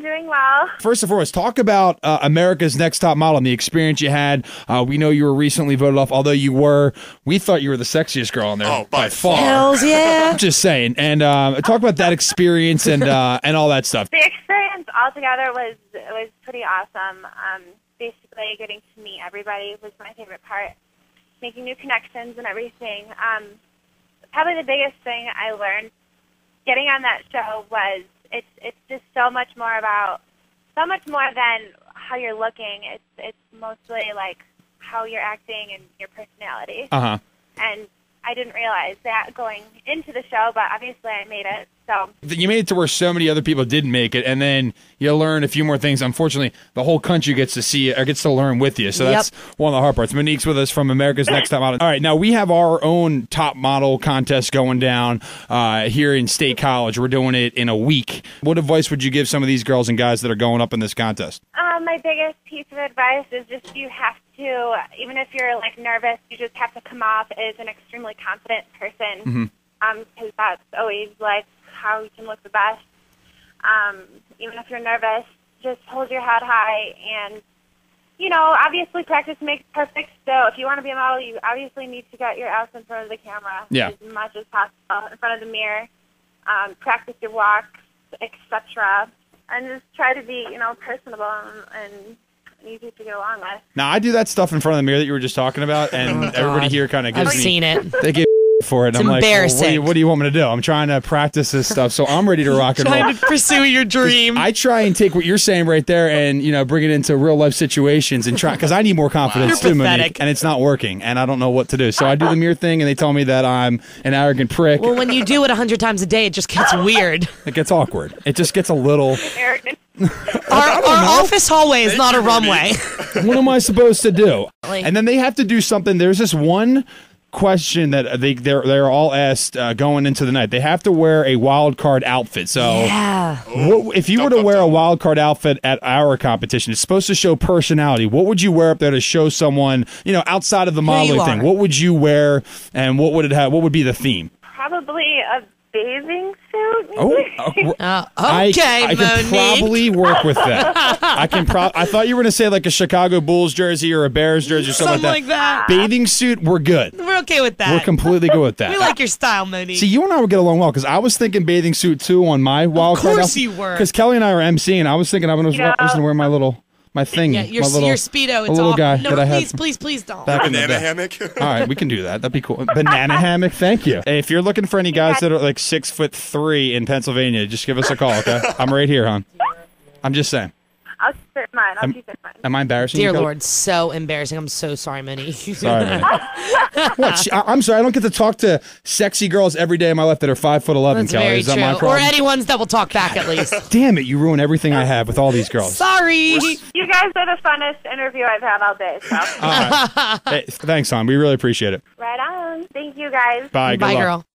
doing well. First and foremost, talk about America's Next Top Model and the experience you had. We know you were recently voted off, although we thought you were the sexiest girl on there. Oh, by far. Hells yeah. I'm just saying. And talk about that experience and all that stuff. The experience altogether was pretty awesome. Basically, getting to meet everybody was my favorite part. Making new connections and everything. Probably the biggest thing I learned getting on that show was it's just so much more than how you're looking. It's mostly like how you're acting and your personality. Uh-huh. And I didn't realize that going into the show, but obviously I made it. So you made it to where so many other people didn't make it, and then you learn a few more things. Unfortunately, the whole country gets to see it, or gets to learn with you. So that's one of the hard parts. Monique's with us from America's Next Top Model. All right, now we have our own top model contest going down here in State College. We're doing it in a week. What advice would you give some of these girls and guys that are going up in this contest? my biggest piece of advice is just you have to, even if you're like nervous, you just have to come off as an extremely confident person. Because that's always like how you can look the best. Even if you're nervous, just hold your head high and, you know, obviously practice makes perfect. So if you want to be a model, you obviously need to get your ass in front of the camera as much as possible, in front of the mirror. Practice your walks, etc. And just try to be, you know, personable and easy to get along with. Now, I do that stuff in front of the mirror that you were just talking about, and everybody here kind of gives I've seen it. They give for it. It's I'm embarrassing. Like, well, what do you want me to do? I'm trying to practice this stuff, so I'm ready to rock and roll. Trying to pursue your dream. I try and take what you're saying right there and, you know, bring it into real life situations and try, because I need more confidence too, Monique, and it's not working, and I don't know what to do. So I do the mirror thing, and they tell me that I'm an arrogant prick. Well, when you do it 100 times a day, it just gets weird. It gets awkward. It just gets a little... Arrogant. Our office hallway is not a runway. What am I supposed to do? And then they have to do something. There's this one question that they're all asked going into the night. They have to wear a wild card outfit. So if you were to wear a wild card outfit at our competition, it's supposed to show personality. What would you wear up there to show someone, you know, outside of the modeling thing? What would you wear, and what would it have? What would be the theme? Probably a bathing suit. Okay, I can probably work with that. I thought you were going to say like a Chicago Bulls jersey or a Bears jersey or something like that. Bathing suit, we're good. We're okay with that. We're completely good with that. We like your style, Monique. See, you and I would get along well, because I was thinking bathing suit too on my wild card. Of course you were. Because Kelly and I were emceeing. I was thinking I was going to wear my thing. Yeah, your Speedo. Speedo. It's little all, guy no, that I had. Please don't. Banana hammock. All right, we can do that. That'd be cool. Banana hammock. Thank you. Hey, if you're looking for any guys that are like 6'3" in Pennsylvania, just give us a call. Okay, I'm right here, hon. I'm just saying. I'll keep it in mind. I'll keep it in mind. Am I embarrassing Dear you? Lord, so embarrassing. I'm so sorry, Monique. Sorry, Monique. What? I'm sorry. I don't get to talk to sexy girls every day of my life that are 5'11". That's Kelly. very Is that my true. problem? Or anyone's that will talk back at least. Damn it! You ruin everything I have with all these girls. Sorry. You guys are the funnest interview I've had all day. So. All right. Hey, thanks, hon. We really appreciate it. Right on. Thank you, guys. Bye. Good Bye, luck. girl.